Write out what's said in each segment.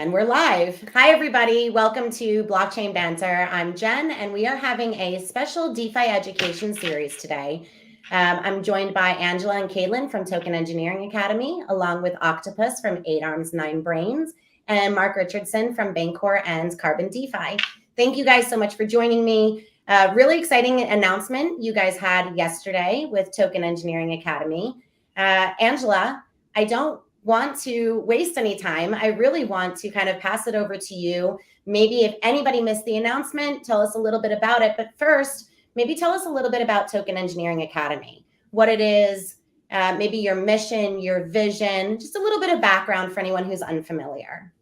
And we're live. Hi, everybody. Welcome to Blockchain Banter. I'm Jen, and we are having a special DeFi education series today. I'm joined by Angela and Caitlin from Token Engineering Academy, along with Octopus from 8 Arms, 9 Brains, and Mark Richardson from Banter and Carbon DeFi. Thank you guys so much for joining me. Really exciting announcement you guys had yesterday with Token Engineering Academy. Angela, I don't want to waste any time. I really want to kind of pass it over to you. Maybe if anybody missed the announcement, tell us a little bit about it. But first, maybe tell us a little bit about Token Engineering Academy, what it is, maybe your mission, your vision, just a little bit of background for anyone who's unfamiliar.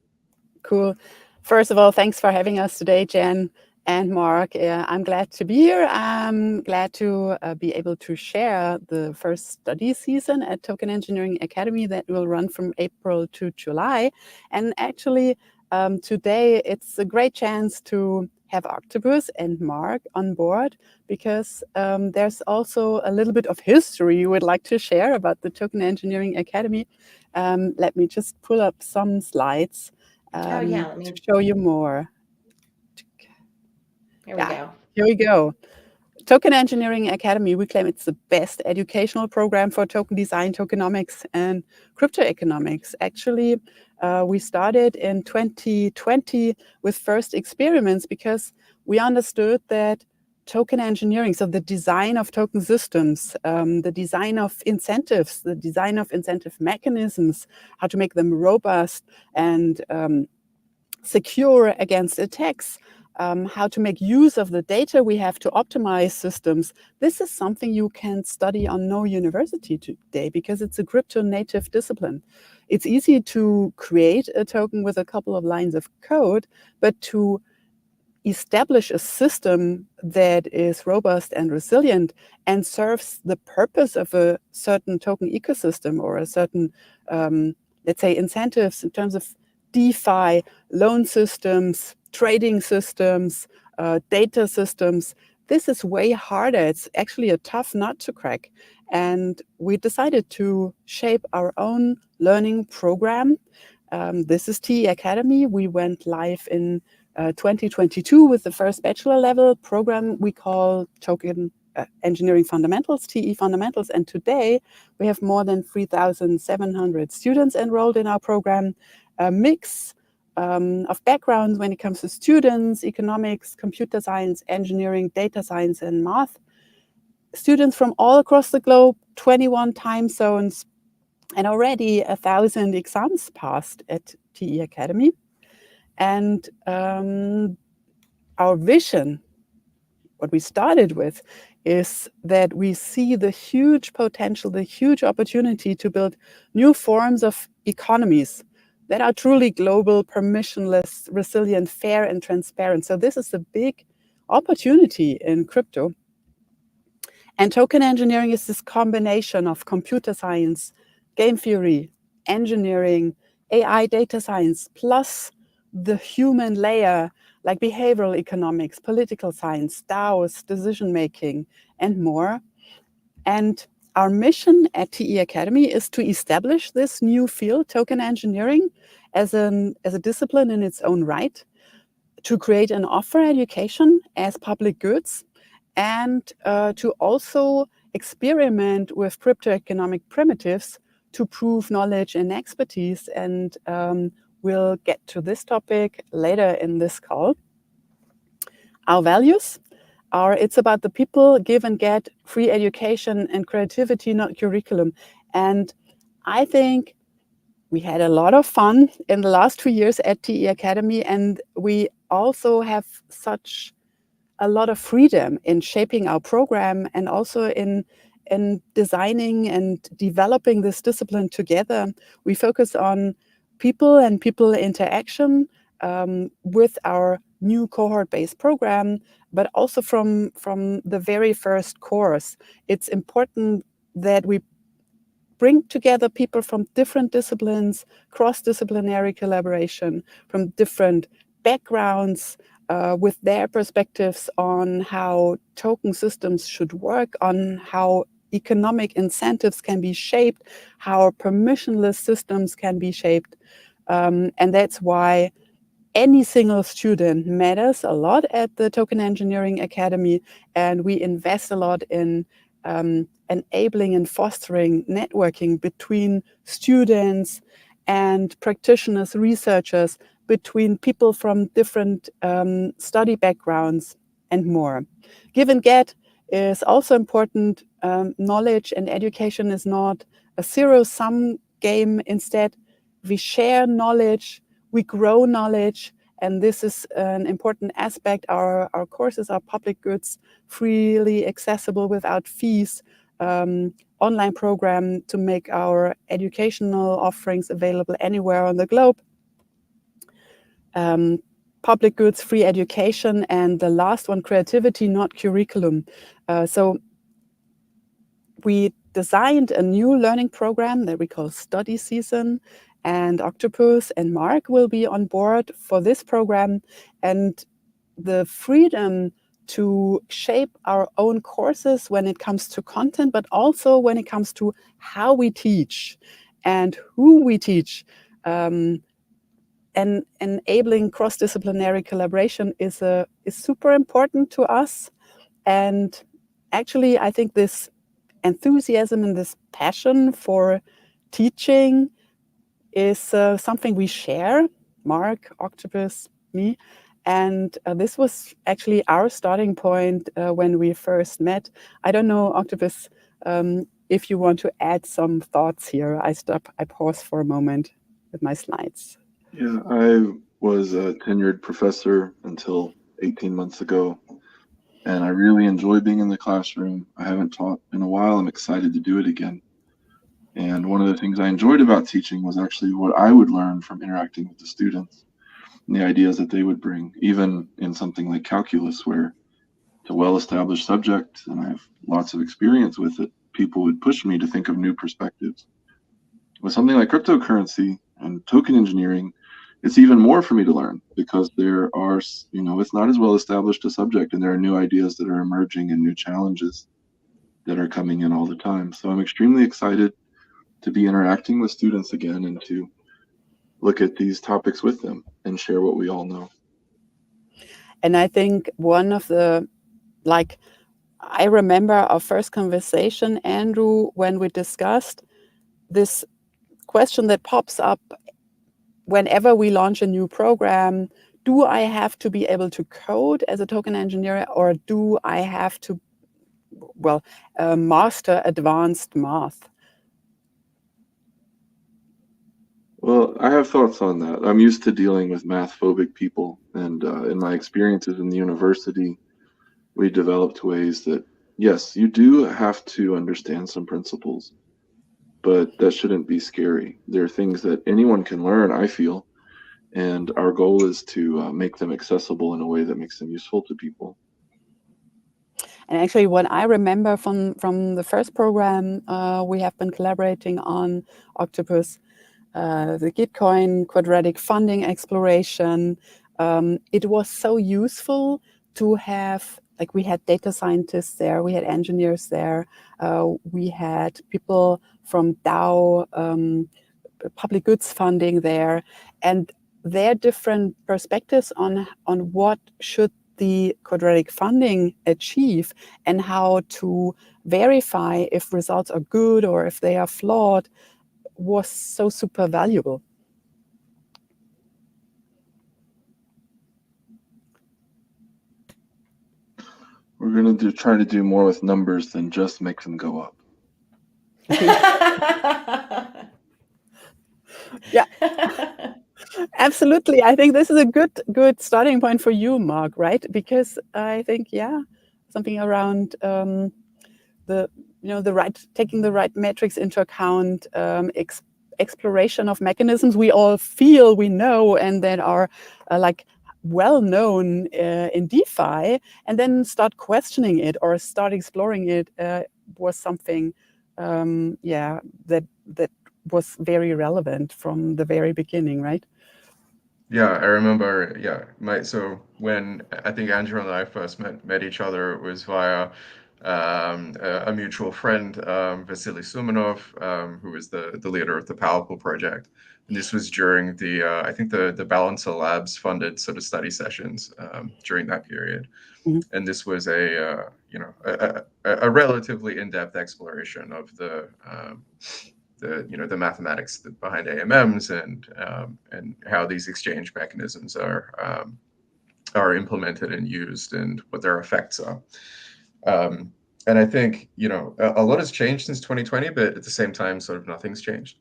Cool. First of all, thanks for having us today, Jen and Mark. I'm glad to be here. I'm glad to be able to share the first study season at Token Engineering Academy that will run from April to July. And actually, today it's a great chance to have Octopus and Mark on board because there's also a little bit of history you would like to share about the Token Engineering Academy. Let me just pull up some slides. To show you more. Here we go. Here we go. Token Engineering Academy, we claim it's the best educational program for token design, tokenomics, and crypto economics. Actually, we started in 2020 with first experiments because we understood that token engineering, so the design of token systems, the design of incentives, the design of incentive mechanisms, how to make them robust and secure against attacks, how to make use of the data we have to optimize systems. This is something you can study on no university today because it's a crypto native discipline. It's easy to create a token with a couple of lines of code, but to establish a system that is robust and resilient and serves the purpose of a certain token ecosystem or a certain, let's say, incentives in terms of DeFi, loan systems, trading systems, data systems. This is way harder. It's actually a tough nut to crack. And we decided to shape our own learning program. This is TE Academy. We went live in 2022 with the first bachelor level program we call Token Engineering Fundamentals, TE Fundamentals. And today we have more than 3,700 students enrolled in our program, a mix of backgrounds when it comes to students, economics, computer science, engineering, data science, and math. Students from all across the globe, 21 time zones, and already 1,000 exams passed at TE Academy. And our vision, what we started with, is that we see the huge potential, the huge opportunity to build new forms of economies that are truly global, permissionless, resilient, fair, and transparent. So this is a big opportunity in crypto. And token engineering is this combination of computer science, game theory, engineering, AI data science, plus the human layer like behavioral economics, political science, DAOs, decision-making, and more. And our mission at TE Academy is to establish this new field, token engineering, as a discipline in its own right, to create and offer education as public goods, and to also experiment with crypto economic primitives to prove knowledge and expertise. And we'll get to this topic later in this call. Our values are, it's about the people, give and get, free education and creativity, not curriculum. And I think we had a lot of fun in the last 2 years at TE Academy, and we also have such a lot of freedom in shaping our program and also in designing and developing this discipline together. We focus on people and people interaction with our new cohort-based program, but also from the very first course. It's important that we bring together people from different disciplines, cross-disciplinary collaboration, from different backgrounds, with their perspectives on how token systems should work, on how economic incentives can be shaped, how permissionless systems can be shaped. And that's why any single student matters a lot at the Token Engineering Academy, and we invest a lot in enabling and fostering networking between students and practitioners, researchers, between people from different study backgrounds and more. Give and get is also important. Knowledge and education is not a zero-sum game. Instead, we share knowledge, we grow knowledge, and this is an important aspect. Our courses are public goods, freely accessible without fees, online program to make our educational offerings available anywhere on the globe. Public goods, free education, and the last one, creativity, not curriculum. So we designed a new learning program that we call Study Season, and Octopus and Mark will be on board for this program. And the freedom to shape our own courses when it comes to content, but also when it comes to how we teach and who we teach. And enabling cross-disciplinary collaboration is super important to us. And actually, I think this enthusiasm and this passion for teaching is something we share, Mark, Octopus, me. And this was actually our starting point when we first met. I don't know, Octopus, if you want to add some thoughts here. I pause for a moment with my slides. Yeah, I was a tenured professor until 18 months ago, and I really enjoy being in the classroom. I haven't taught in a while. I'm excited to do it again. And one of the things I enjoyed about teaching was actually what I would learn from interacting with the students and the ideas that they would bring, even in something like calculus, where it's a well-established subject and I have lots of experience with it, people would push me to think of new perspectives. With something like cryptocurrency and token engineering, it's even more for me to learn because there are, it's not as well established a subject and there are new ideas that are emerging and new challenges that are coming in all the time. So I'm extremely excited to be interacting with students again and to look at these topics with them and share what we all know. And I think one of the, I remember our first conversation, Andrew, when we discussed this question that pops up whenever we launch a new program. Do I have to be able to code as a token engineer, or do I have to, master advanced math? Well, I have thoughts on that. I'm used to dealing with math-phobic people, and in my experiences in the university, we developed ways that, yes, you do have to understand some principles, but that shouldn't be scary. There are things that anyone can learn, I feel, and our goal is to make them accessible in a way that makes them useful to people. And actually, what I remember from the first program we have been collaborating on, Octopus, the Gitcoin quadratic funding exploration, it was so useful to have, we had data scientists there, we had engineers there, we had people from DAO, public goods funding there, and their different perspectives on what should the quadratic funding achieve and how to verify if results are good or if they are flawed was so super valuable. We're going to try to do more with numbers than just make them go up. Yeah, absolutely. I think this is a good starting point for you, Mark, right? Because I think, something around taking the right metrics into account, exploration of mechanisms we all feel we know and that are well known in DeFi, and then start questioning it or start exploring it was something that was very relevant from the very beginning, right? Yeah, I remember. Yeah, so when I think Andrew and I first met each other, it was via a mutual friend, Vasily Sumanov, who is the leader of the PowerPool project. And this was during the, I think the Balancer Labs funded sort of study sessions during that period. Mhm. And this was a relatively in-depth exploration of the mathematics behind AMMs and how these exchange mechanisms are implemented and used and what their effects are. And I think a lot has changed since 2020, but at the same time, sort of nothing's changed.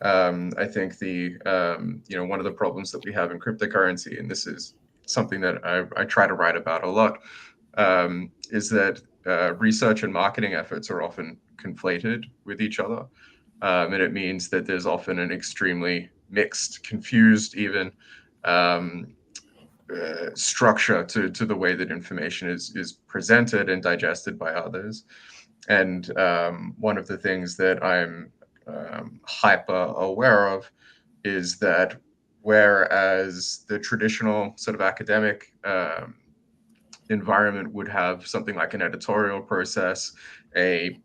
I think one of the problems that we have in cryptocurrency, and this is something that I try to write about a lot, is that research and marketing efforts are often conflated with each other. And it means that there's often an extremely mixed, confused, even structure to the way that information is presented and digested by others. And one of the things that I'm hyper aware of is that whereas the traditional sort of academic environment would have something like an editorial process, a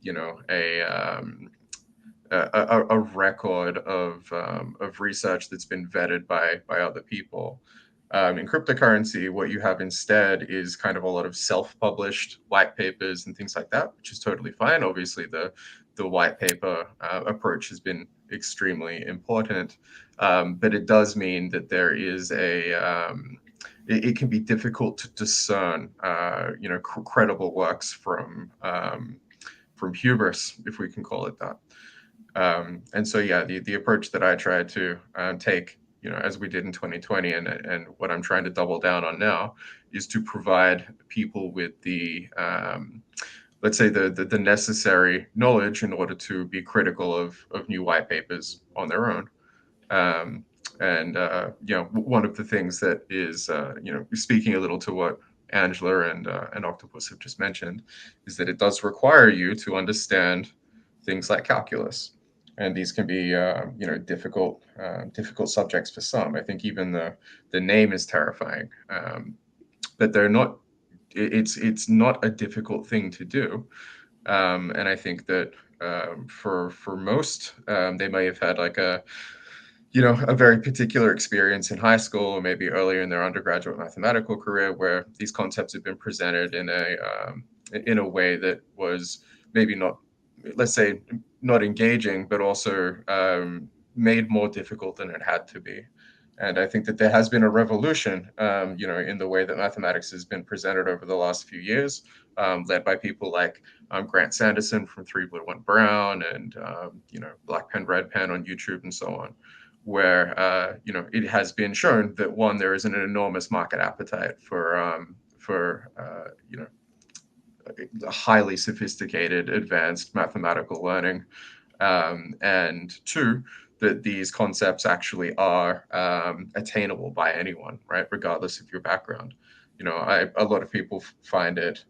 record of research that's been vetted by other people. In cryptocurrency, what you have instead is kind of a lot of self-published white papers and things like that, which is totally fine. Obviously, the white paper approach has been extremely important, but it does mean that there is it can be difficult to discern, credible works from hubris, if we can call it that. And so, yeah, the approach that I tried to take, as we did in 2020, and what I'm trying to double down on now, is to provide people with the, let's say, the necessary knowledge in order to be critical of new white papers on their own. One of the things that is, speaking a little to what Angela and Octopus have just mentioned, is that it does require you to understand things like calculus. And these can be, difficult subjects for some. I think even the name is terrifying, but they're not. It's not a difficult thing to do, and I think that for most, they may have had like a very particular experience in high school or maybe earlier in their undergraduate mathematical career where these concepts have been presented in a way that was maybe not, let's say, not engaging, but also made more difficult than it had to be. And I think that there has been a revolution, in the way that mathematics has been presented over the last few years, led by people like Grant Sanderson from 3 Blue 1 Brown and, Black Pen, Red Pen on YouTube and so on, where, it has been shown that, one, there is an enormous market appetite for highly sophisticated, advanced mathematical learning, and two, that these concepts actually are attainable by anyone, right, regardless of your background. A lot of people find it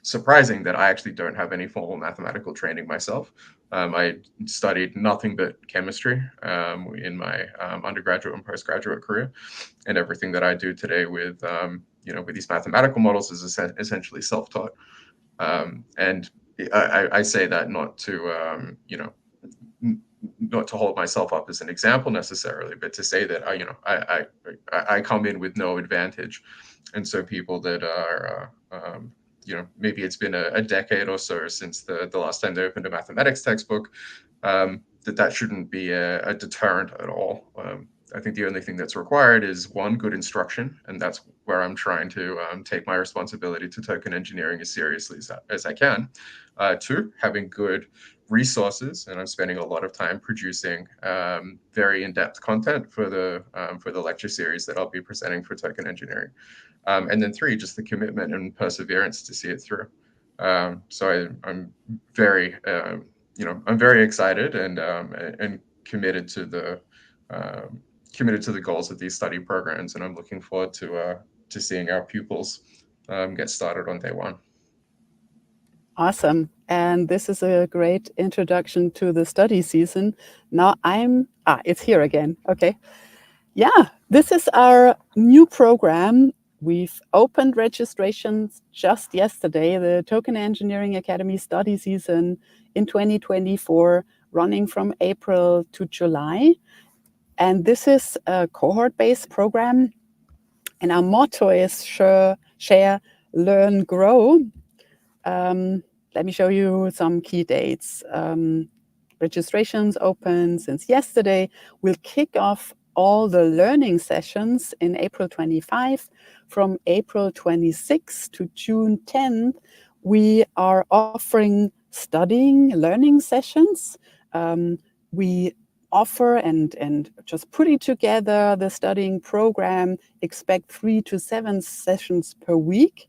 surprising that I actually don't have any formal mathematical training myself. I studied nothing but chemistry in my undergraduate and postgraduate career, and everything that I do today with these mathematical models is essentially self-taught. And I say that not to not to hold myself up as an example necessarily, but to say that I come in with no advantage, and so people that are maybe it's been a decade or so since the last time they opened a mathematics textbook, that shouldn't be a deterrent at all. I think the only thing that's required is, one, good instruction, and that's where I'm trying to take my responsibility to token engineering as seriously as I can. Two, having good resources, and I'm spending a lot of time producing very in-depth content for the lecture series that I'll be presenting for token engineering. And then three, just the commitment and perseverance to see it through. So I'm very I'm very excited and committed to the goals of these study programs, and I'm looking forward to seeing our pupils get started on day one. Awesome. And this is a great introduction to the study season. Now it's here again. Okay. Yeah, this is our new program. We've opened registrations just yesterday, the Token Engineering Academy study season in 2024, running from April to July. And this is a cohort-based program. And our motto is share, learn, grow. Let me show you some key dates. Registration's open since yesterday. We'll kick off all the learning sessions in April 25. From April 26 to June 10th, we are offering studying learning sessions. We offer and just putting together the studying program, expect 3 to 7 sessions per week.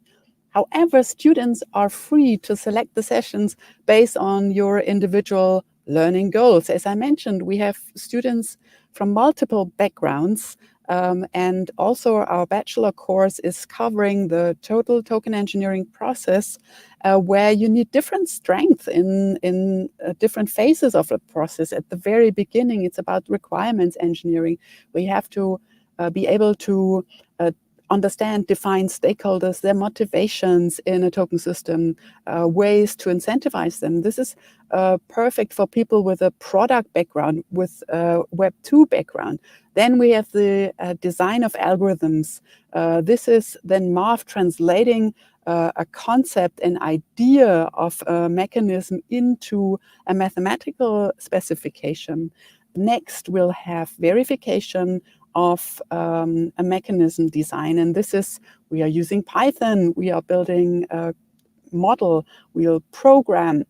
However, students are free to select the sessions based on your individual learning goals. As I mentioned, we have students from multiple backgrounds, and also our bachelor course is covering the total token engineering process, where you need different strength in different phases of the process. At the very beginning, it's about requirements engineering, where you have to be able to understand, define stakeholders, their motivations in a token system, ways to incentivize them. This is perfect for people with a product background, with a Web 2 background. Then we have the design of algorithms. This is then Marv translating a concept, an idea of a mechanism into a mathematical specification. Next, we'll have verification of a mechanism design. And this is, we are using Python, we are building a model, we'll program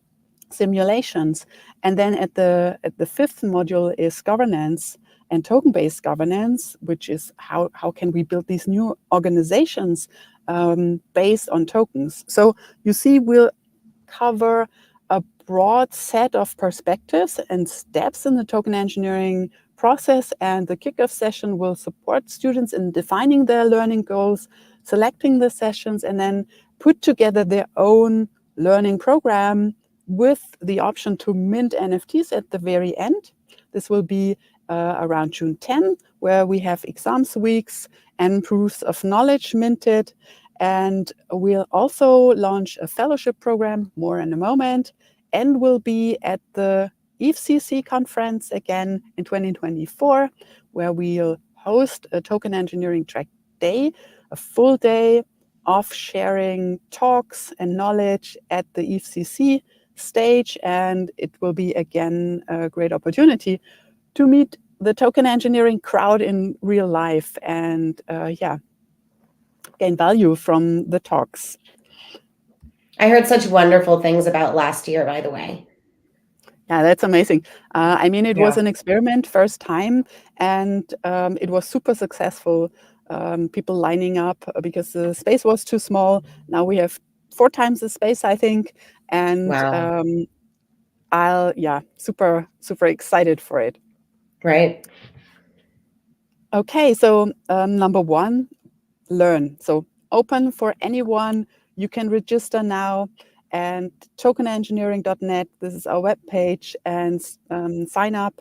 simulations. And then at the fifth module is governance and token-based governance, which is how can we build these new organizations based on tokens. So you see, we'll cover a broad set of perspectives and steps in the token engineering process, and the kickoff session will support students in defining their learning goals, selecting the sessions, and then put together their own learning program with the option to mint NFTs at the very end. This will be around June 10, where we have exams weeks and proofs of knowledge minted. And we'll also launch a fellowship program, more in a moment, and we'll be at the EFCC conference again in 2024, where we'll host a token engineering track day, a full day of sharing talks and knowledge at the EFCC stage. And it will be again a great opportunity to meet the token engineering crowd in real life and gain value from the talks. I heard such wonderful things about last year, by the way. Yeah, that's amazing. I mean, it was an experiment, first time, and it was super successful. People lining up because the space was too small. Now we have 4 times the space, I think, and Wow. super excited for it. Right. Okay, so number 1, learn. So open for anyone. You can register now. And tokenengineering.net, this is our webpage, and sign up.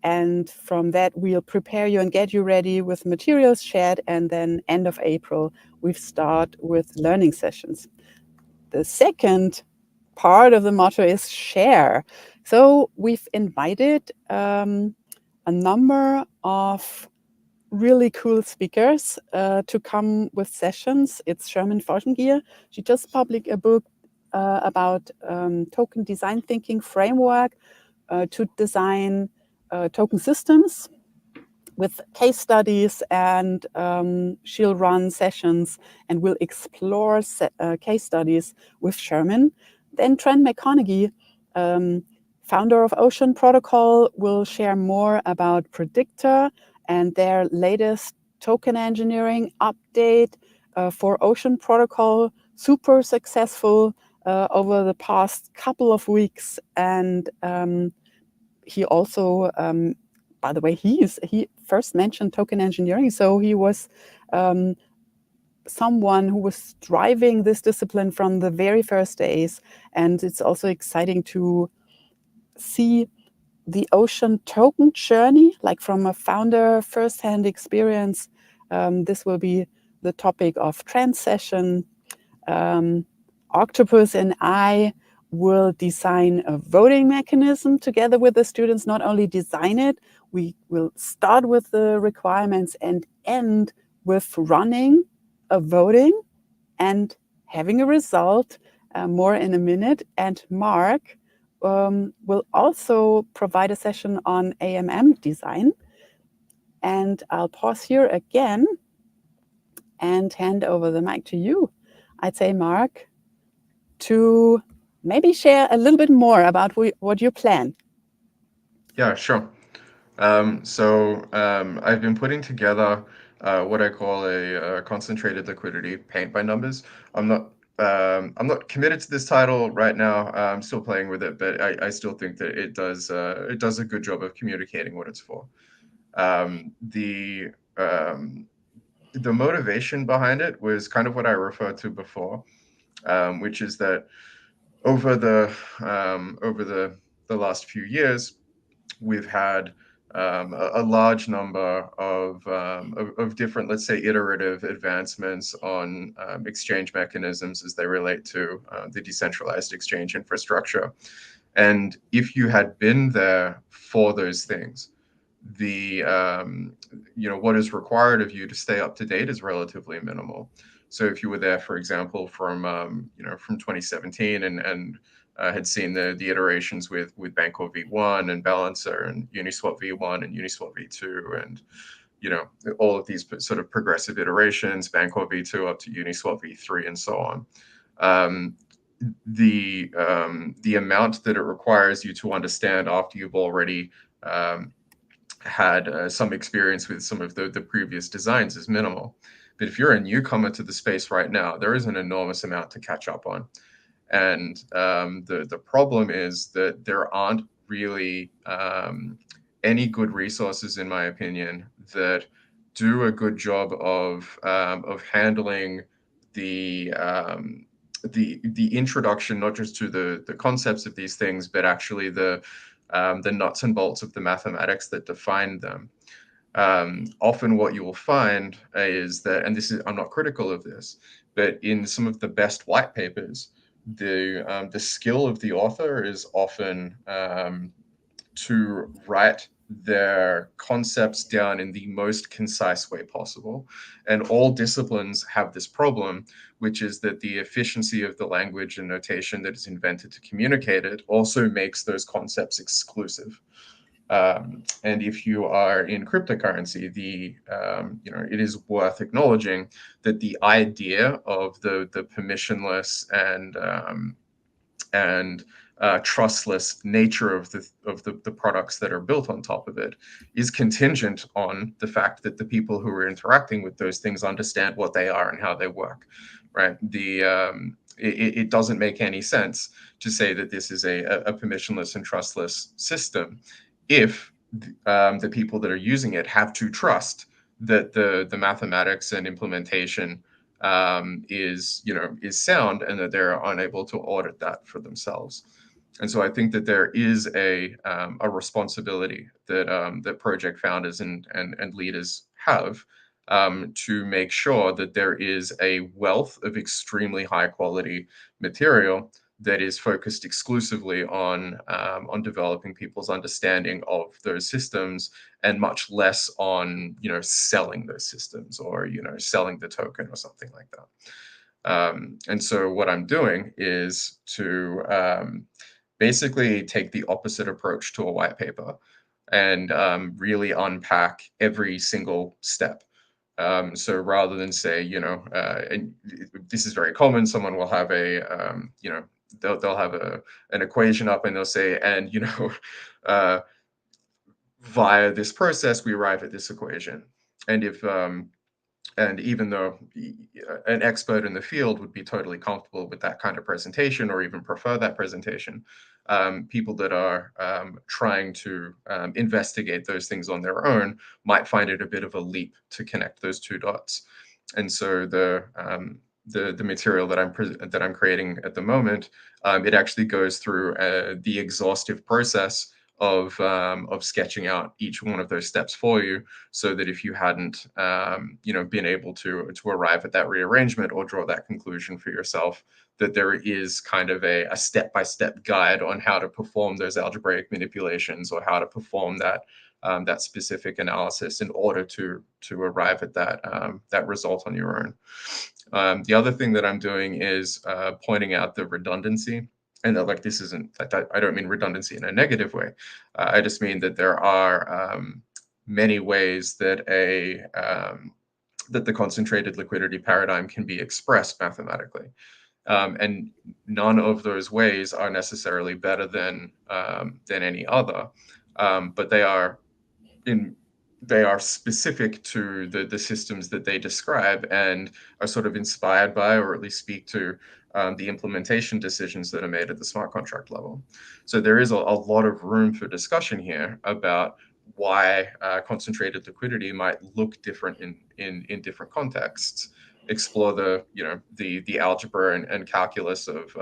And from that, we'll prepare you and get you ready with materials shared. And then end of April, we start with learning sessions. The second part of the motto is share. So we've invited a number of really cool speakers to come with sessions. It's Sherman Fortengier. She just published a book about token design thinking framework to design token systems with case studies, and she'll run sessions and we'll explore case studies with Sherman. Then Trent McConaughey, founder of Ocean Protocol, will share more about Predictor and their latest token engineering update for Ocean Protocol. Super successful over the past couple of weeks. And he also, by the way, he first mentioned token engineering. So he was someone who was driving this discipline from the very first days. And it's also exciting to see the Ocean token journey, like from a founder first-hand experience. This will be the topic of Trend session. Octopus and I will design a voting mechanism together with the students, not only design it, we will start with the requirements and end with running a voting and having a result, more in a minute. And Mark will also provide a session on AMM design. And I'll pause here again and hand over the mic to you. I'd say, Mark, to maybe share a little bit more about what you plan. Yeah, sure. I've been putting together what I call a concentrated liquidity paint by numbers. I'm not committed to this title right now. I'm still playing with it, but I still think that it does a good job of communicating what it's for. The motivation behind it was kind of what I referred to before, which is that over the last few years, we've had a large number of different, let's say, iterative advancements on exchange mechanisms as they relate to the decentralized exchange infrastructure. And if you had been there for those things, what is required of you to stay up to date is relatively minimal. So if you were there, for example, from 2017 and had seen the iterations with Banter v1 and Balancer and Uniswap v1 and Uniswap v2 and all of these sort of progressive iterations, Banter v2 up to Uniswap v3 and so on. The amount that it requires you to understand after you've already had some experience with some of the previous designs is minimal. But if you're a newcomer to the space right now, there is an enormous amount to catch up on. And the problem is that there aren't really any good resources, in my opinion, that do a good job of handling the introduction, not just to the concepts of these things, but actually the nuts and bolts of the mathematics that define them. Often what you will find is that, and I'm not critical of this, but in some of the best white papers, the skill of the author is often to write their concepts down in the most concise way possible. And all disciplines have this problem, which is that the efficiency of the language and notation that is invented to communicate it also makes those concepts exclusive. And if you are in cryptocurrency, it is worth acknowledging that the idea of the permissionless and trustless nature of the products that are built on top of it is contingent on the fact that the people who are interacting with those things understand what they are and how they work, right? It doesn't make any sense to say that this is a permissionless and trustless system if the people that are using it have to trust that the mathematics and implementation is sound and that they're unable to audit that for themselves. And so I think that there is a responsibility that project founders and leaders have to make sure that there is a wealth of extremely high quality material that is focused exclusively on developing people's understanding of those systems and much less on selling those systems or selling the token or something like that. And so what I'm doing is to basically take the opposite approach to a white paper and really unpack every single step. So rather than say, and this is very common, someone will have they'll have an equation up and they'll say, and via this process we arrive at this equation. And even though an expert in the field would be totally comfortable with that kind of presentation or even prefer that presentation, people that are trying to investigate those things on their own might find it a bit of a leap to connect those two dots. And so the material that I'm creating at the moment, it actually goes through the exhaustive process of sketching out each one of those steps for you, so that if you hadn't been able to arrive at that rearrangement or draw that conclusion for yourself, that there is kind of a step-by-step guide on how to perform those algebraic manipulations or how to perform that that specific analysis in order to arrive at that result on your own. The other thing that I'm doing is pointing out the redundancy. And that, like, this isn't, I don't mean redundancy in a negative way. I just mean that there are many ways that that the concentrated liquidity paradigm can be expressed mathematically. And none of those ways are necessarily better than any other, but they are specific to the systems that they describe and are sort of inspired by, or at least speak to, the implementation decisions that are made at the smart contract level. So there is a lot of room for discussion here about why concentrated liquidity might look different in different contexts. Explore the algebra and calculus of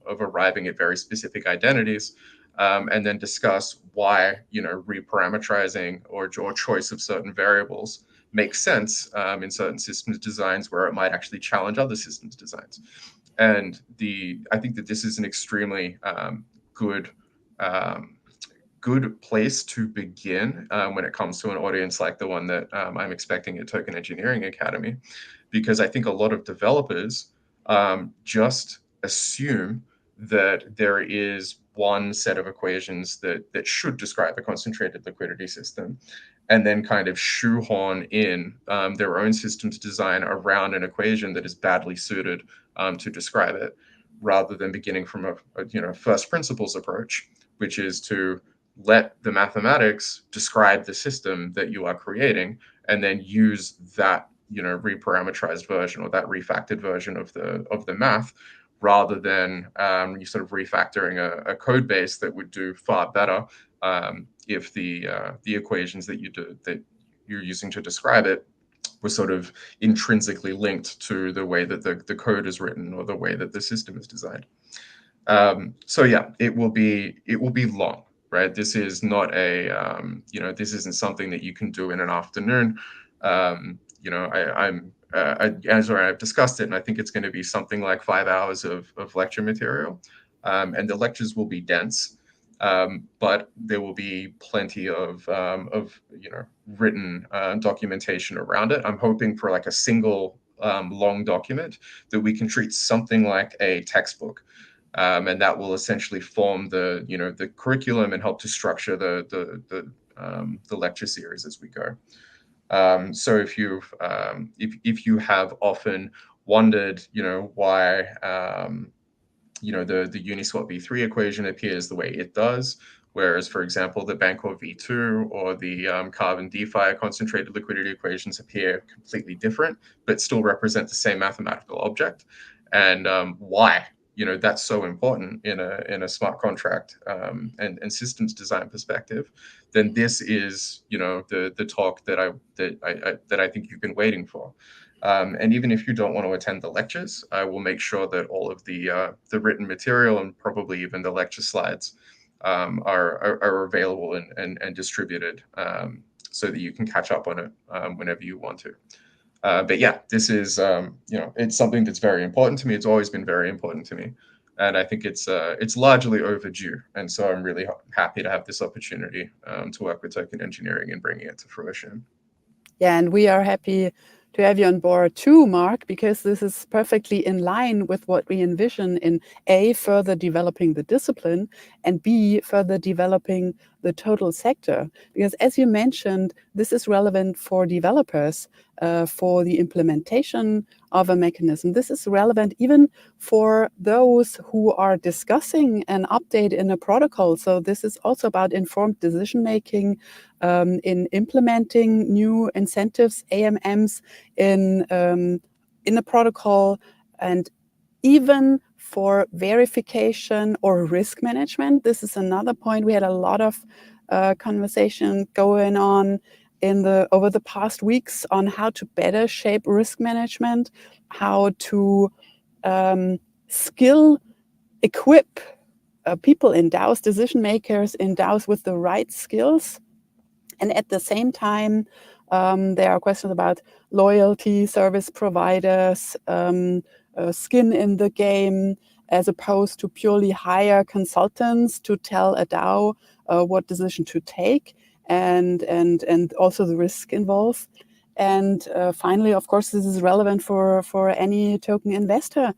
arriving at very specific identities, and then discuss why reparametrizing or choice of certain variables makes sense in certain systems designs where it might actually challenge other systems designs. And I think that this is an extremely good place to begin when it comes to an audience like the one that I'm expecting at Token Engineering Academy, because I think a lot of developers just assume that there is one set of equations that should describe a concentrated liquidity system, and then kind of shoehorn in their own systems design around an equation that is badly suited to describe it, rather than beginning from a first principles approach, which is to let the mathematics describe the system that you are creating, and then use that reparametrized version or that refactored version of the math, rather than you sort of refactoring a code base that would do far better if the equations that you're using to describe it were sort of intrinsically linked to the way that the code is written or the way that the system is designed. So yeah, it will be long, right? This is not this isn't something that you can do in an afternoon. I've discussed it, and I think it's going to be something like 5 hours of lecture material, and the lectures will be dense, but there will be plenty of written documentation around it. I'm hoping for like a single long document that we can treat something like a textbook. And that will essentially form the curriculum and help to structure the lecture series as we go. So if you have often wondered, why the Uniswap V3 equation appears the way it does, whereas, for example, the Banter V2 or the Carbon DeFi concentrated liquidity equations appear completely different, but still represent the same mathematical object, and why that's so important in a smart contract and systems design perspective, then this is the talk that I think you've been waiting for. And even if you don't want to attend the lectures, I will make sure that all of the written material and probably even the lecture slides are available and distributed, so that you can catch up on it whenever you want to. But yeah, this is it's something that's very important to me. It's always been very important to me, and I think it's largely overdue. And so I'm really happy to have this opportunity to work with Token Engineering and bringing it to fruition. Yeah, and we are happy to have you on board too, Mark, because this is perfectly in line with what we envision in A, further developing the discipline, and B, further developing the total sector. Because as you mentioned, this is relevant for developers, for the implementation of a mechanism. This is relevant even for those who are discussing an update in a protocol. So this is also about informed decision-making in implementing new incentives, AMMs, in a protocol, and even for verification or risk management. This is another point. We had a lot of conversation going on over the past weeks on how to better shape risk management, how to equip people in DAOs, decision makers in DAOs with the right skills. And at the same time, there are questions about loyalty, service providers, skin in the game, as opposed to purely hire consultants to tell a DAO what decision to take. and also the risk involved. And finally, of course, this is relevant for any token investor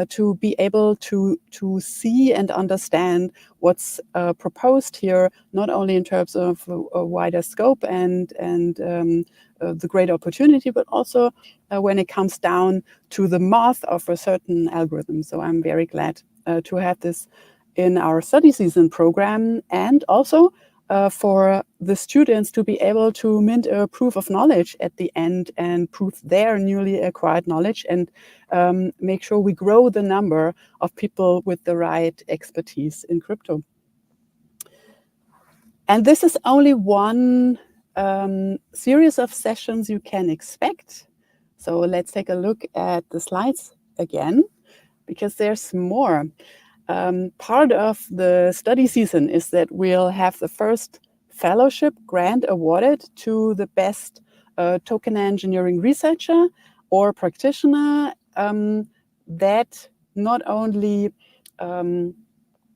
to be able to see and understand what's proposed here, not only in terms of a wider scope and the great opportunity, but also when it comes down to the math of a certain algorithm. So I'm very glad to have this in our study season program, and also for the students to be able to mint a proof of knowledge at the end and prove their newly acquired knowledge, and make sure we grow the number of people with the right expertise in crypto. And this is only one series of sessions you can expect. So let's take a look at the slides again, because there's more. Part of the study season is that we'll have the first fellowship grant awarded to the best token engineering researcher or practitioner that not only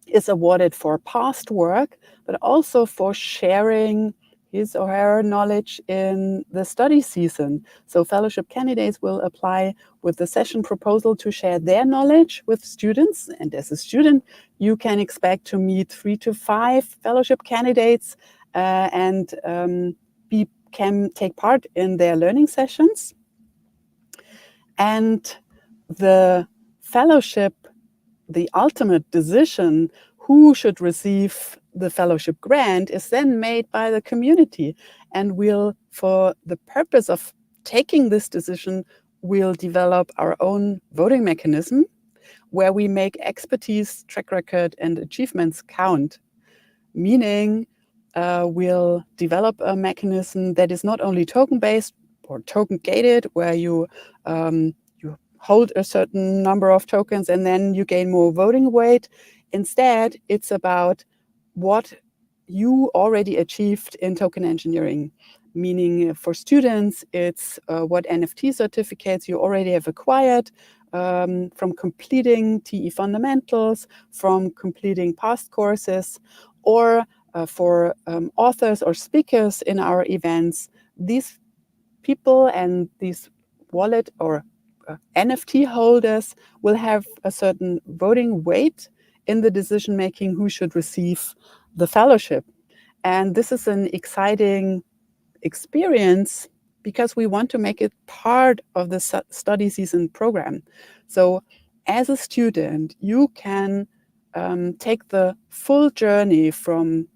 is awarded for past work, but also for sharing his or her knowledge in the study season. So fellowship candidates will apply with the session proposal to share their knowledge with students. And as a student, you can expect to meet 3 to 5 fellowship candidates and can take part in their learning sessions. And the fellowship, the ultimate decision who should receive the fellowship grant, is then made by the community. And we'll, for the purpose of taking this decision, we'll develop our own voting mechanism where we make expertise, track record, and achievements count. Meaning we'll develop a mechanism that is not only token-based or token-gated, where you hold a certain number of tokens and then you gain more voting weight. Instead, it's about what you already achieved in token engineering. Meaning for students, it's what NFT certificates you already have acquired from completing TE fundamentals, from completing past courses, or for authors or speakers in our events. These people and these wallet or NFT holders will have a certain voting weight in the decision making who should receive the fellowship. And this is an exciting experience because we want to make it part of the study season program. So as a student, you can take the full journey from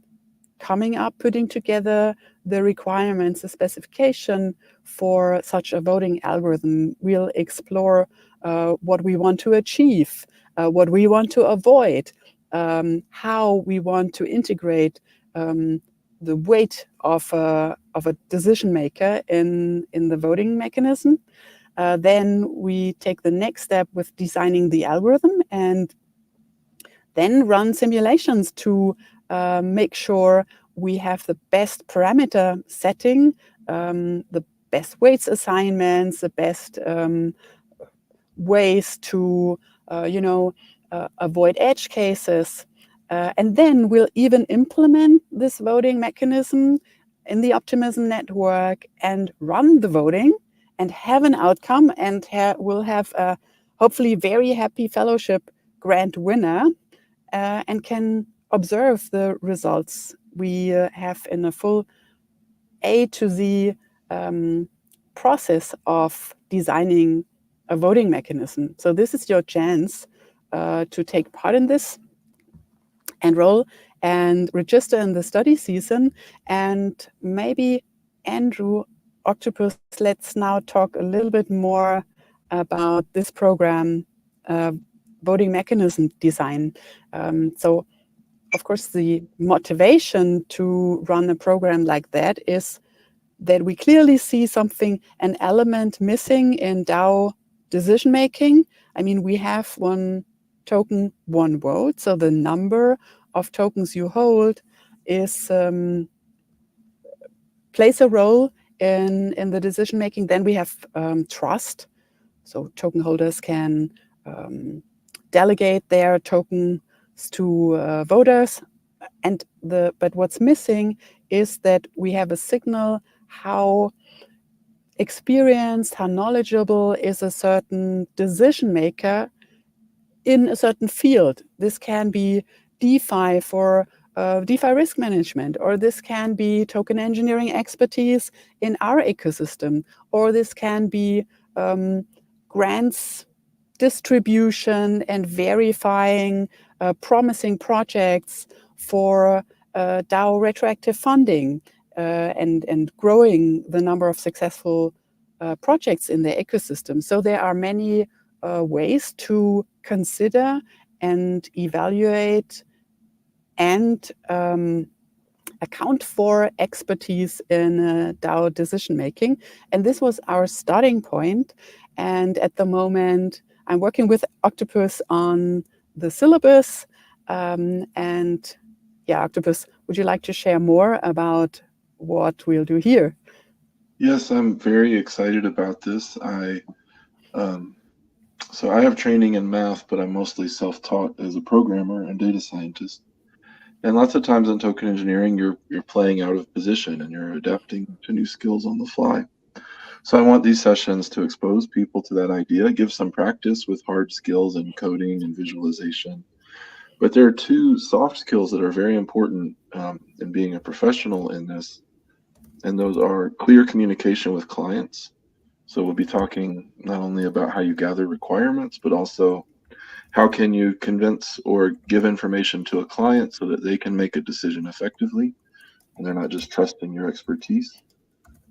coming up, putting together the requirements, the specification for such a voting algorithm. We'll explore what we want to achieve, what we want to avoid, how we want to integrate the weight of a decision maker in the voting mechanism. Then we take the next step with designing the algorithm and then run simulations to make sure we have the best parameter setting, the best weights assignments, the best ways to avoid edge cases. And then we'll even implement this voting mechanism in the Optimism network and run the voting and have an outcome, and we'll have a hopefully very happy fellowship grant winner and can observe the results we have in a full A to Z process of designing a voting mechanism. So this is your chance to take part in this, enroll and register in the study season. And maybe Andrew Octopus, let's now talk a little bit more about this program, voting mechanism design. So of course, the motivation to run a program like that is that we clearly see an element missing in DAO decision making. I mean, we have one token, one vote. So the number of tokens you hold plays a role in the decision making. Then we have trust. So token holders can delegate their tokens to voters. But what's missing is that we have a signal how experienced, how knowledgeable is a certain decision maker in a certain field. This can be DeFi for DeFi risk management, or this can be token engineering expertise in our ecosystem, or this can be grants distribution and verifying promising projects for DAO retroactive funding and growing the number of successful projects in the ecosystem. So there are many ways to consider and evaluate and account for expertise in DAO decision making. And this was our starting point. And at the moment, I'm working with Octopus on the syllabus. And yeah, Octopus, would you like to share more about what we'll do here? Yes, I'm very excited about this. So I have training in math, but I'm mostly self-taught as a programmer and data scientist. And lots of times in token engineering, you're playing out of position and you're adapting to new skills on the fly. So I want these sessions to expose people to that idea, give some practice with hard skills in coding and visualization. But there are two soft skills that are very important in being a professional in this. And those are clear communication with clients. So we'll be talking not only about how you gather requirements, but also how can you convince or give information to a client so that they can make a decision effectively and they're not just trusting your expertise.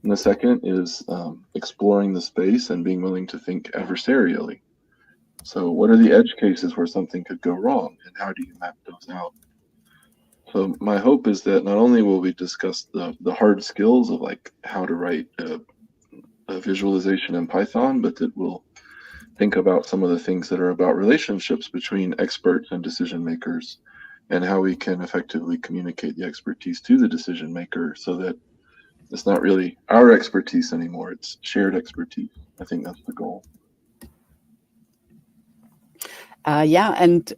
And the second is exploring the space and being willing to think adversarially. So what are the edge cases where something could go wrong and how do you map those out? So my hope is that not only will we discuss the hard skills of like how to write a visualization in Python, but that we'll think about some of the things that are about relationships between experts and decision makers and how we can effectively communicate the expertise to the decision maker so that it's not really our expertise anymore, it's shared expertise. I think that's the goal. Yeah, and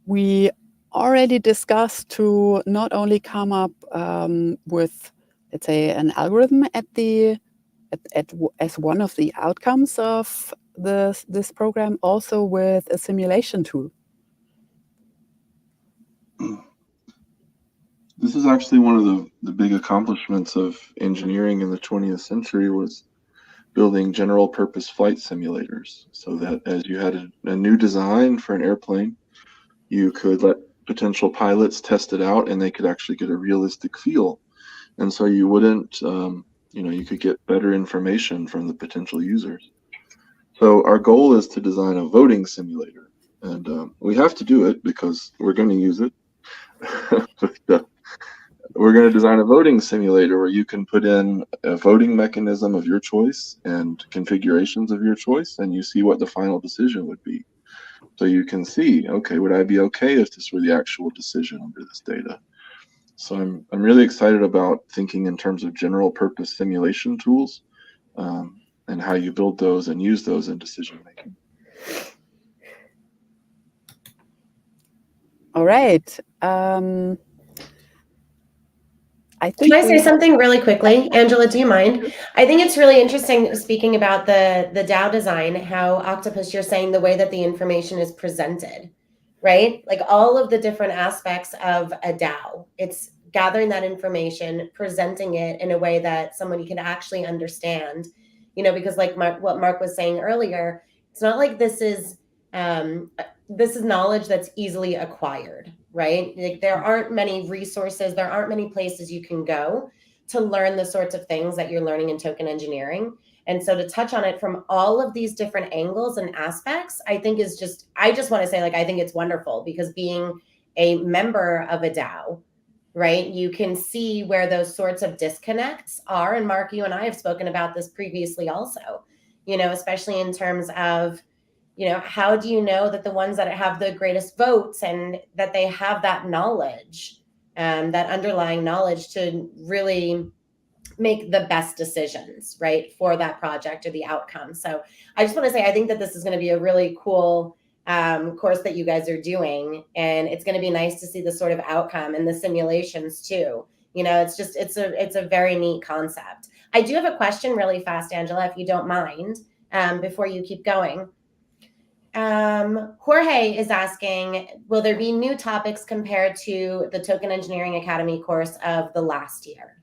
we already discussed to not only come up with, let's say, an algorithm as one of the outcomes of this program, also with a simulation tool. This is actually one of the big accomplishments of engineering in the 20th century was building general purpose flight simulators so that as you had a new design for an airplane, you could let potential pilots test it out and they could actually get a realistic feel. And so you wouldn't, you could get better information from the potential users. So our goal is to design a voting simulator. And we have to do it because we're going to use it. We're going to design a voting simulator where you can put in a voting mechanism of your choice and configurations of your choice, and you see what the final decision would be. So you can see, okay, would I be okay if this were the actual decision under this data? So I'm really excited about thinking in terms of general purpose simulation tools and how you build those and use those in decision making. All right. Can I say something really quickly? Angela, do you mind? I think it's really interesting, speaking about the DAO design, how Octopus, you're saying the way that the information is presented, right? Like all of the different aspects of a DAO, it's gathering that information, presenting it in a way that somebody can actually understand, because like what Mark was saying earlier, it's not like this is knowledge that's easily acquired, right? Like there aren't many resources, there aren't many places you can go to learn the sorts of things that you're learning in token engineering. And so to touch on it from all of these different angles and aspects, I think I just want to say, like, I think it's wonderful because being a member of a DAO, right, you can see where those sorts of disconnects are. And Mark, you and I have spoken about this previously also, especially in terms of, how do you know that the ones that have the greatest votes and that they have that knowledge, that underlying knowledge to really make the best decisions, right, for that project or the outcome. So I just want to say, I think that this is going to be a really cool course that you guys are doing. And it's going to be nice to see the sort of outcome and the simulations too, You know, it's a very neat concept. I do have a question really fast, Angela, if you don't mind, before you keep going. Jorge is asking, will there be new topics compared to the Token Engineering Academy course of the last year?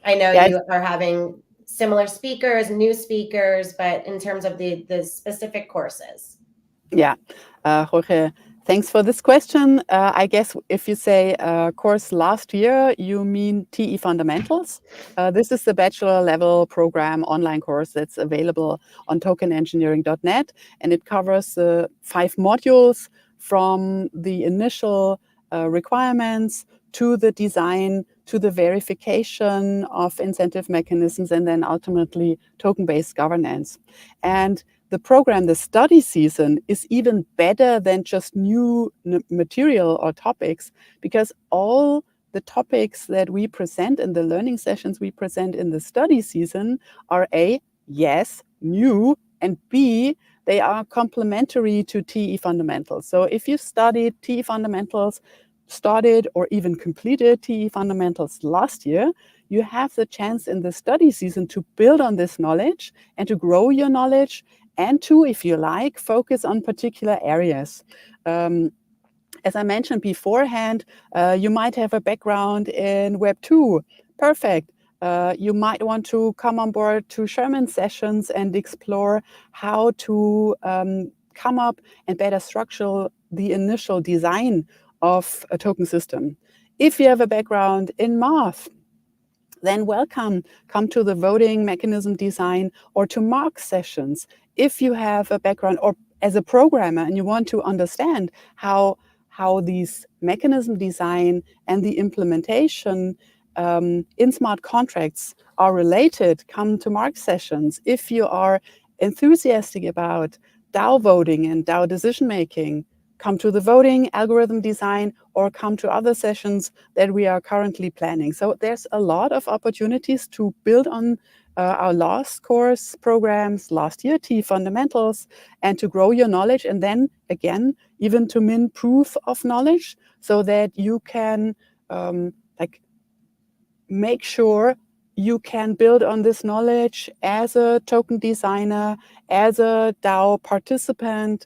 I know Yeah, you are having similar speakers, new speakers, but in terms of the specific courses. Yeah, Jorge, thanks for this question. I guess if you say course last year, you mean TE Fundamentals. This is the bachelor level program online course that's available on tokenengineering.net, and it covers 5 modules from the initial requirements to the design, to the verification of incentive mechanisms, and then ultimately token-based governance. And the program, the study season, is even better than just new material or topics, because all the topics that we present in the learning sessions we present in the study season are A, yes, new, and B, they are complementary to TE Fundamentals. So if you studied TE Fundamentals, started or even completed TE Fundamentals last year, you have the chance in the study season to build on this knowledge and to grow your knowledge, and to, if you like, focus on particular areas. As I mentioned beforehand, you might have a background in Web 2. Perfect. You might want to come on board to Sherman sessions and explore how to come up and better structure the initial design of a token system. If you have a background in math, then welcome. Come to the voting mechanism design or to mark sessions. If you have a background or as a programmer and you want to understand how these mechanism design and the implementation in smart contracts are related, come to mark sessions. If you are enthusiastic about DAO voting and DAO decision making, come to the voting algorithm design or come to other sessions that we are currently planning. So there's a lot of opportunities to build on our last course programs last year, TE Fundamentals, and to grow your knowledge, and then again, even to mint proof of knowledge so that you can make sure you can build on this knowledge as a token designer, as a DAO participant,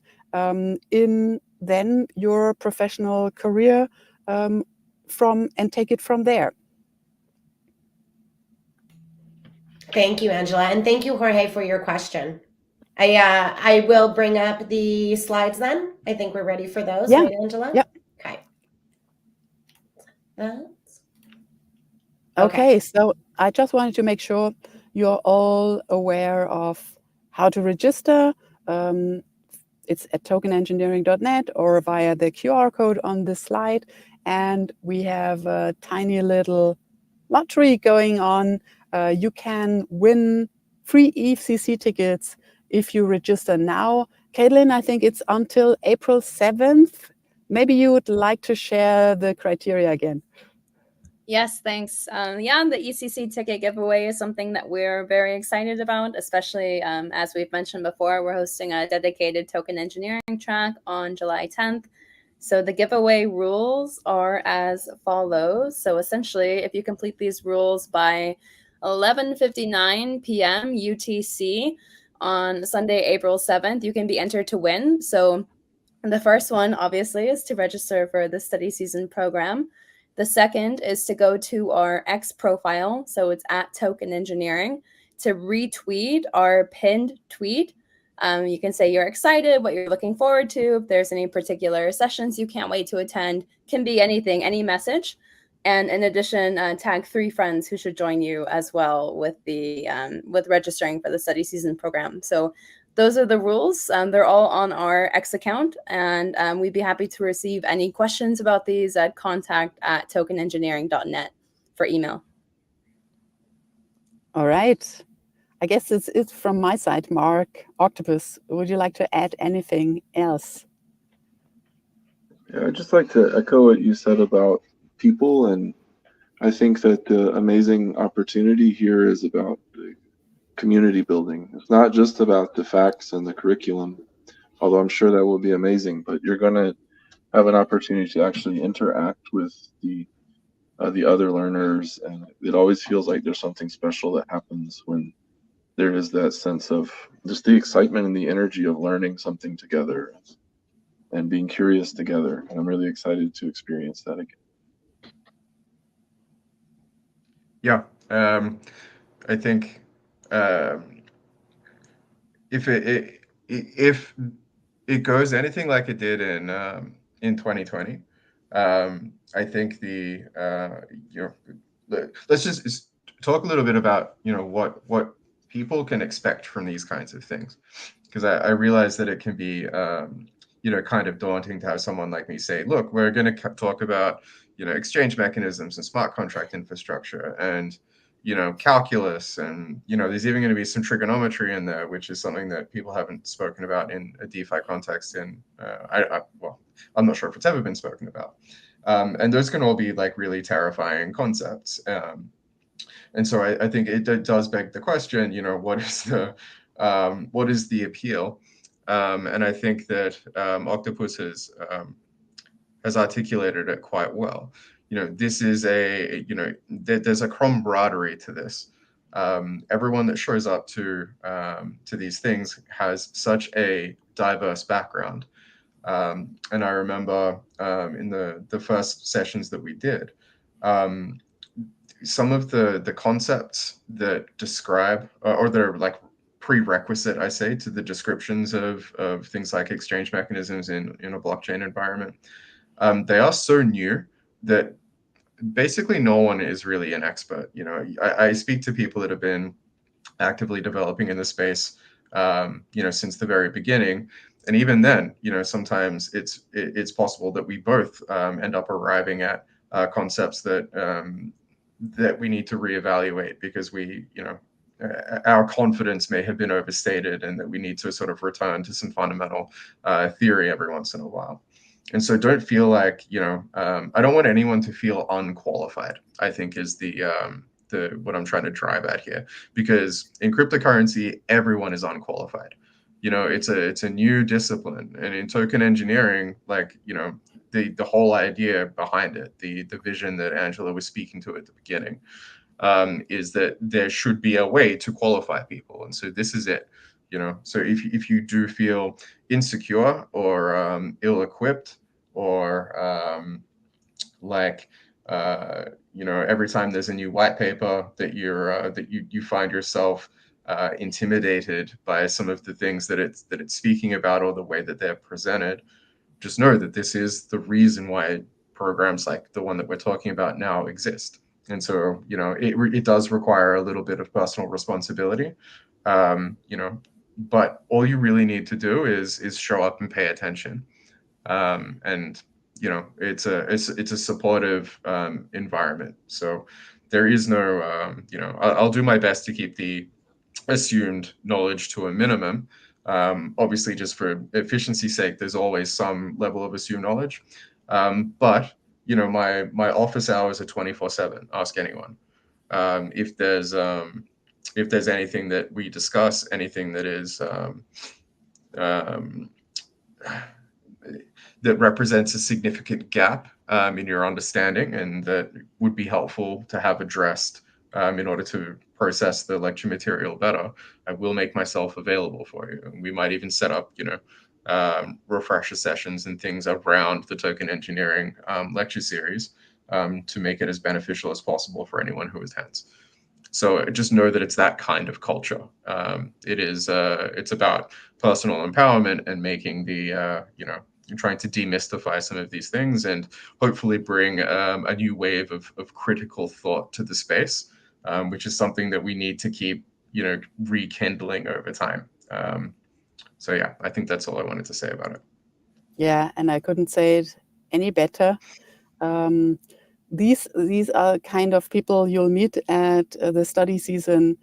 in then your professional career, and take it from there. Thank you, Angela, and thank you, Jorge, for your question. I will bring up the slides then. I think we're ready for those, Yeah. right, Angela? Yep. Okay. Okay, so I just wanted to make sure you're all aware of how to register. It's at tokenengineering.net or via the QR code on the slide. And we have a tiny little lottery going on. You can win free EFCC tickets if you register now. Caitlin, I think it's until April 7th. Maybe you would like to share the criteria again. Yes, thanks. Yeah, the ECC ticket giveaway is something that we're very excited about, especially as we've mentioned before, we're hosting a dedicated token engineering track on July 10th. So the giveaway rules are as follows. So essentially, if you complete these rules by 11:59 p.m. UTC on Sunday, April 7th, you can be entered to win. So the first one, obviously, is to register for the study season program. The second is to go to our X profile, so it's at Token Engineering, to retweet our pinned tweet. You can say you're excited, what you're looking forward to, if there's any particular sessions you can't wait to attend, can be anything, any message. And in addition, tag 3 friends who should join you as well with the with registering for the study season program. So those are the rules. They're all on our X account, and we'd be happy to receive any questions about these at contact@tokenengineering.net for email. All right. I guess it's from my side, Mark. Octopus, would you like to add anything else? Yeah, I'd just like to echo what you said about people, and I think that the amazing opportunity here is about community building. It's not just about the facts and the curriculum, although I'm sure that will be amazing, but you're going to have an opportunity to actually interact with the the other learners, and it always feels like there's something special that happens when there is that sense of just the excitement and the energy of learning something together and being curious together. And I'm really excited to experience that again. Yeah, I think if it goes anything like it did in 2020, I think let's just talk a little bit about what people can expect from these kinds of things, because I realize that it can be kind of daunting to have someone like me say, look, we're going to talk about exchange mechanisms and smart contract infrastructure and calculus, and there's even going to be some trigonometry in there, which is something that people haven't spoken about in a DeFi context. And I'm not sure if it's ever been spoken about. And those can all be like really terrifying concepts. And so I think it does beg the question, what is the appeal? And I think that Octopus has articulated it quite well. This is there's a camaraderie to this. Everyone that shows up to these things has such a diverse background. And I remember in the first sessions that we did, some of the concepts that describe or they're like prerequisite, I say, to the descriptions of things like exchange mechanisms in a blockchain environment. They are so new that basically no one is really an expert. I speak to people that have been actively developing in the space, since the very beginning. And even then, sometimes it's possible that we both end up arriving at concepts that we need to reevaluate because our confidence may have been overstated, and that we need to sort of return to some fundamental theory every once in a while. And so don't feel like, I don't want anyone to feel unqualified, I think is what I'm trying to drive at here, because in cryptocurrency, everyone is unqualified. It's a new discipline, and in token engineering, like, the whole idea behind it, the vision that Angela was speaking to at the beginning, is that there should be a way to qualify people. And so this is it. So if you do feel insecure or ill-equipped, or every time there's a new white paper that you find yourself intimidated by some of the things that it's speaking about or the way that they're presented, just know that this is the reason why programs like the one that we're talking about now exist. And so, it does require a little bit of personal responsibility, but all you really need to do is show up and pay attention. And it's a supportive environment. So there is no, I'll do my best to keep the assumed knowledge to a minimum. Obviously, just for efficiency's sake, there's always some level of assumed knowledge. But my office hours are 24/7. Ask anyone. If there's anything that we discuss, anything that is that represents a significant gap in your understanding, and that would be helpful to have addressed in order to process the lecture material better, I will make myself available for you. And we might even set up, refresher sessions and things around the token engineering lecture series to make it as beneficial as possible for anyone who attends. So just know that it's that kind of culture. It's about personal empowerment and making trying to demystify some of these things, and hopefully bring a new wave of critical thought to the space, which is something that we need to keep, rekindling over time. So yeah, I think that's all I wanted to say about it. Yeah, and I couldn't say it any better. These are kind of people you'll meet at the study season.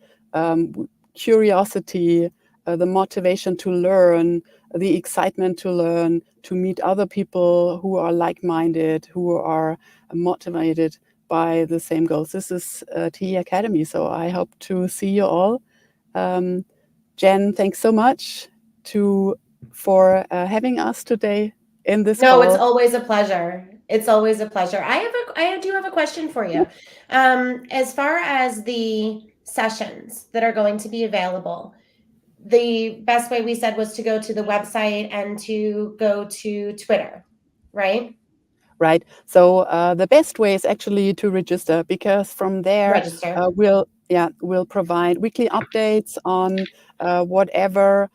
Curiosity, the motivation to learn, the excitement to learn, to meet other people who are like-minded, who are motivated by the same goals. This is TE Academy, so I hope to see you all. Jen, thanks so much for having us today in this call. No, it's always a pleasure. It's always a pleasure. I do have a question for you. As far as the sessions that are going to be available, the best way we said was to go to the website and to go to Twitter, right? Right. So the best way is actually to register, because from there Register. we'll provide weekly updates on whatever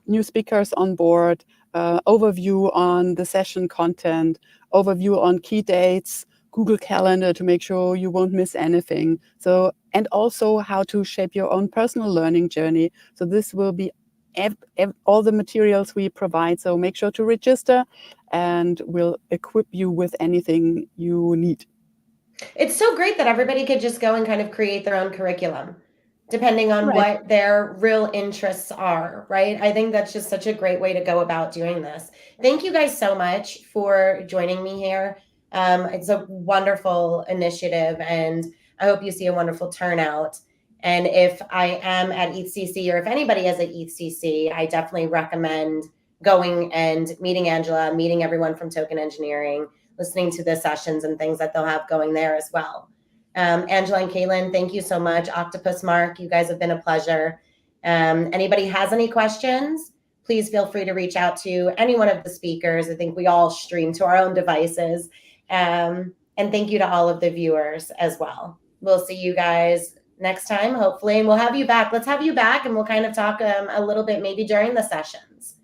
new speakers on board, overview on the session content, overview on key dates, Google Calendar to make sure you won't miss anything. So, and also how to shape your own personal learning journey. So this will be all the materials we provide. So make sure to register, and we'll equip you with anything you need. It's so great that everybody could just go and kind of create their own curriculum, depending on what their real interests are, right? I think that's just such a great way to go about doing this. Thank you guys so much for joining me here. It's a wonderful initiative, and I hope you see a wonderful turnout. And if I am at ETHCC, or if anybody is at ETHCC, I definitely recommend going and meeting Angela, meeting everyone from Token Engineering, listening to the sessions and things that they'll have going there as well. Angela and Caitlin, thank you so much. Octopus Mark, you guys have been a pleasure. Anybody has any questions, please feel free to reach out to any one of the speakers. I think we all stream to our own devices. And thank you to all of the viewers as well. We'll see you guys next time, hopefully, and we'll have you back. Let's have you back, and we'll kind of talk a little bit maybe during the sessions.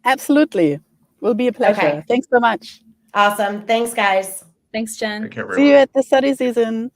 Absolutely. Will be a pleasure. Okay. Thanks so much. Awesome. Thanks, guys. Thanks, Jen. Take care, See you at the study season.